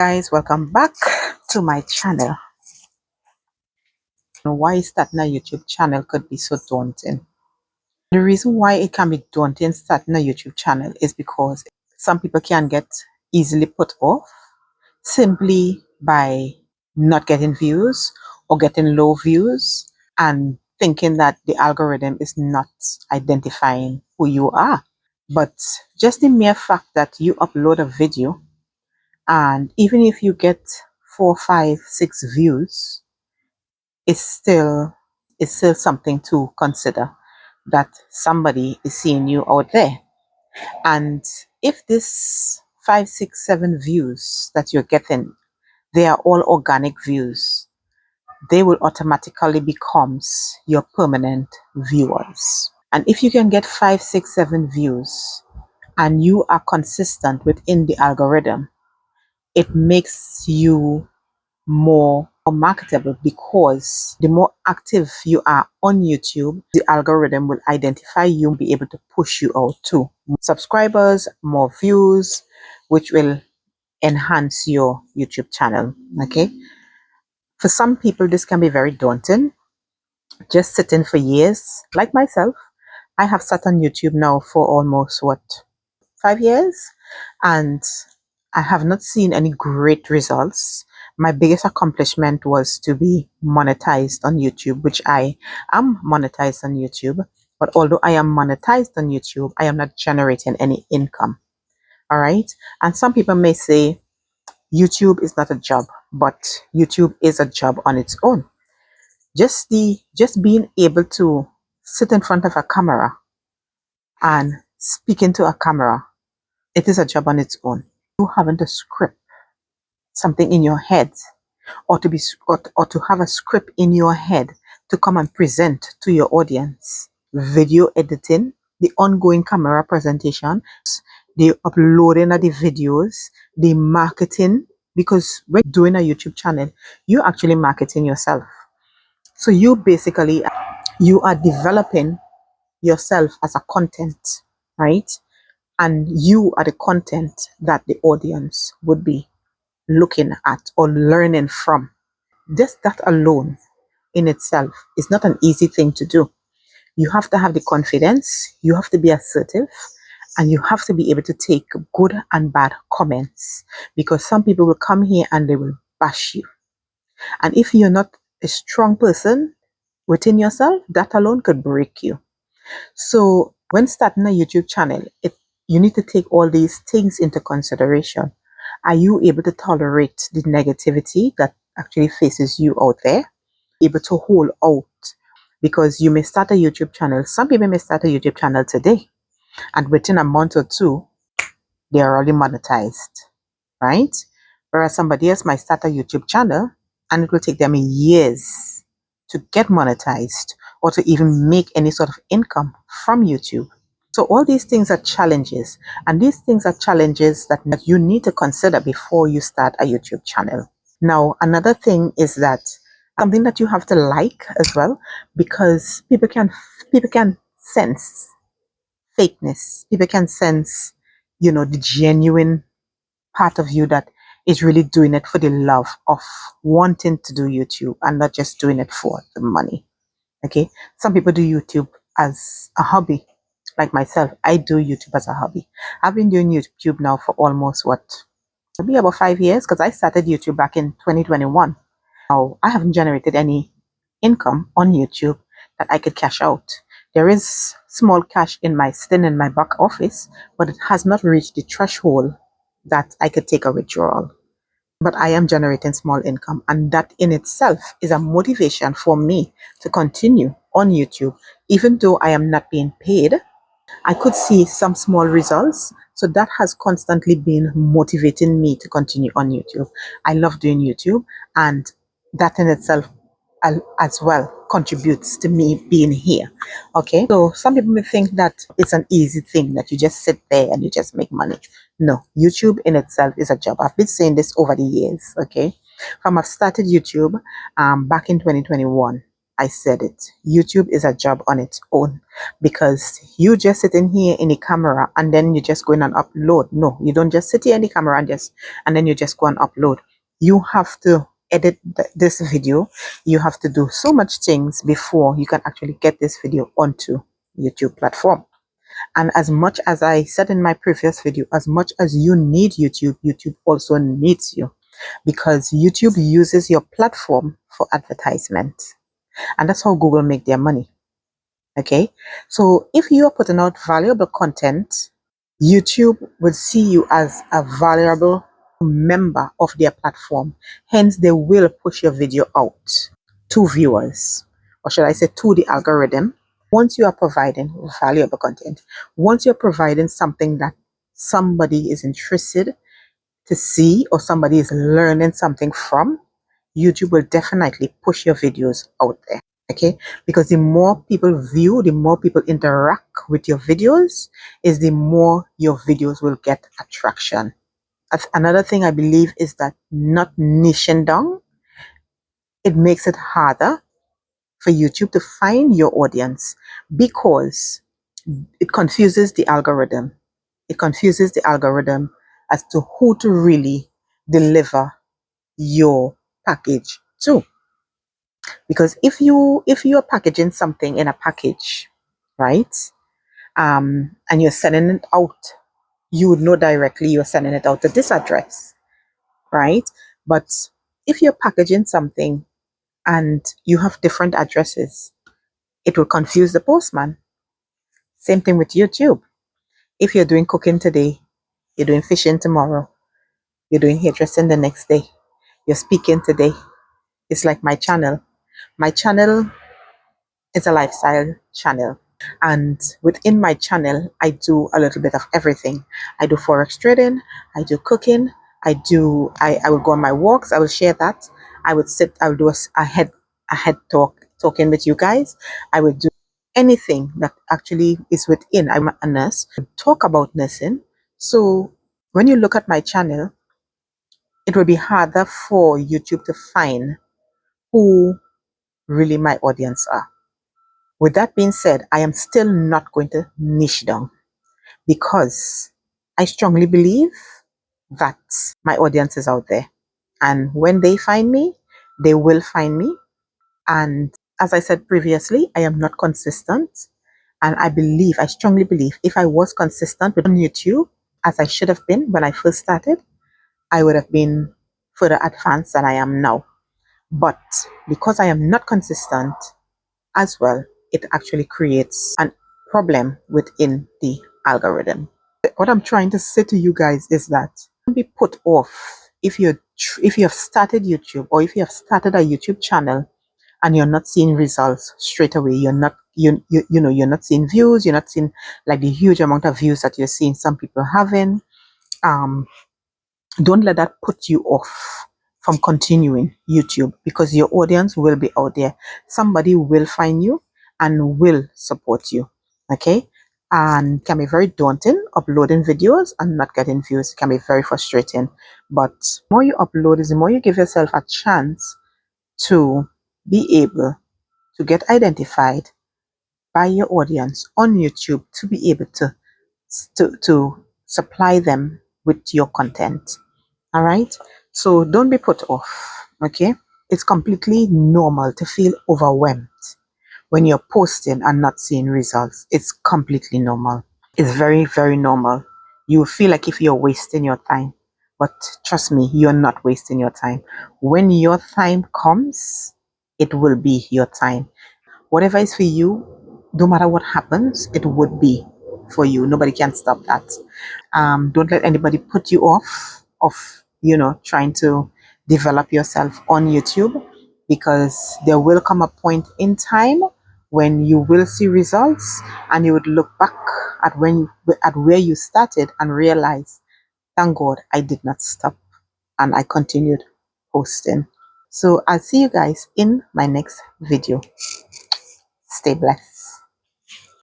Guys, welcome back to my channel. Why starting a YouTube channel could be so daunting. The reason why it can be daunting starting a YouTube channel is because some people can get easily put off simply by not getting views or getting low views and thinking that the algorithm is not identifying who you are. But just the mere fact that you upload a video, and even if you get 4, 5, 6 views, it's still something to consider, that somebody is seeing you out there. And if this 5, 6, 7 views that you're getting, they are all organic views, they will automatically becomes your permanent viewers. And if you can get 5, 6, 7 views and you are consistent within the algorithm, it makes you more marketable, because the more active you are on YouTube, the algorithm will identify you and be able to push you out to more subscribers, more views, which will enhance your YouTube channel. Okay, for some people this can be very daunting, just sitting for years. Like myself, I have sat on YouTube now for almost 5 years, and I have not seen any great results. My biggest accomplishment was to be monetized on YouTube, which I am monetized on YouTube. But although I am monetized on YouTube, I am not generating any income. All right. And some people may say YouTube is not a job, but YouTube is a job on its own. Just being able to sit in front of a camera and speak into a camera, it is a job on its own. You having to script something in your head, or to have a script in your head to come and present to your audience, video editing, the ongoing camera presentation, the uploading of the videos, the marketing, because when doing a YouTube channel, you're actually marketing yourself. So you are developing yourself as a content, right? And you are the content that the audience would be looking at or learning from. Just that alone in itself is not an easy thing to do. You have to have the confidence, you have to be assertive, and you have to be able to take good and bad comments, because some people will come here and they will bash you. And if you're not a strong person within yourself, that alone could break you. So when starting a YouTube channel, you need to take all these things into consideration. Are you able to tolerate the negativity that actually faces you out there? Able to hold out? Because you may start a YouTube channel. Some people may start a YouTube channel today, and within a month or two, they are already monetized, right? Whereas somebody else might start a YouTube channel and it will take them years to get monetized or to even make any sort of income from YouTube. So all these things are challenges, and these things are challenges that you need to consider before you start a YouTube channel. Now, another thing is that something that you have to like as well, because people can sense fakeness. People can sense, the genuine part of you that is really doing it for the love of wanting to do YouTube and not just doing it for the money. Okay. Some people do YouTube as a hobby. Like myself, I do YouTube as a hobby. I've been doing YouTube now for almost maybe about 5 years, because I started YouTube back in 2021. Now, I haven't generated any income on YouTube that I could cash out. There is small cash sitting in my back office, but it has not reached the threshold that I could take a withdrawal. But I am generating small income, and that in itself is a motivation for me to continue on YouTube. Even though I am not being paid, I could see some small results. So that has constantly been motivating me to continue on YouTube. I love doing YouTube, and that in itself as well contributes to me being here. Okay, so some people may think that it's an easy thing, that you just sit there and you just make money. No, YouTube in itself is a job. I've been saying this over the years. Okay, I've started YouTube back in 2021. I said it. YouTube is a job on its own, because you just sitting here in the camera and then you just go in and upload. No, you don't just sit here in the camera and then you just go and upload. You have to edit this video. You have to do so much things before you can actually get this video onto YouTube platform. And as much as I said in my previous video, as much as you need YouTube, YouTube also needs you, because YouTube uses your platform for advertisement. And that's how Google make their money. Okay. So if you are putting out valuable content, YouTube will see you as a valuable member of their platform. Hence, they will push your video out to viewers, or should I say to the algorithm. Once you are providing valuable content, once you're providing something that somebody is interested to see, or somebody is learning something from, YouTube will definitely push your videos out there. Okay, because the more people view, the more people interact with your videos, is the more your videos will get attraction. Another thing I believe is that not niching down, it makes it harder for YouTube to find your audience, because it confuses the algorithm. It confuses the algorithm as to who to really deliver your package to. Because if you're packaging something in a package, right, and you're sending it out, you would know directly you're sending it out to this address, right? But if you're packaging something and you have different addresses, it will confuse the postman. Same thing with YouTube. If you're doing cooking today, you're doing fishing tomorrow, you're doing hairdressing the next day, you're speaking today. It's like my channel. My channel is a lifestyle channel. And within my channel, I do a little bit of everything. I do forex trading, I do cooking, I will go on my walks, I will share that. I will do a head talking with you guys. I will do anything that actually is within. I'm a nurse, talk about nursing. So when you look at my channel, it will be harder for YouTube to find who really my audience are. With that being said, I am still not going to niche down, because I strongly believe that my audience is out there. And when they find me, they will find me. And as I said previously, I am not consistent. And I strongly believe, if I was consistent on YouTube, as I should have been when I first started, I would have been further advanced than I am now. But because I am not consistent as well, it actually creates a problem within the algorithm. What I'm trying to say to you guys is that don't be put off if you have started YouTube, or if you have started a YouTube channel and you're not seeing results straight away. You're not you're not seeing views, you're not seeing like the huge amount of views that you're seeing some people having. Don't let that put you off from continuing YouTube, because your audience will be out there. Somebody will find you and will support you. Okay. And it can be very daunting uploading videos and not getting views. It can be very frustrating. But the more you upload, is the more you give yourself a chance to be able to get identified by your audience on YouTube, to be able to supply them with your content. All right. So don't be put off. Okay. It's completely normal to feel overwhelmed when you're posting and not seeing results. It's completely normal. It's very, very normal. You feel like if you're wasting your time, but trust me, you're not wasting your time. When your time comes, it will be your time. Whatever is for you, no matter what happens, it would be for you. Nobody can stop that. Don't let anybody put you off of trying to develop yourself on YouTube, because there will come a point in time when you will see results, and you would look back at at where you started and realize, thank God I did not stop and I continued posting. So I'll see you guys in my next video. Stay blessed.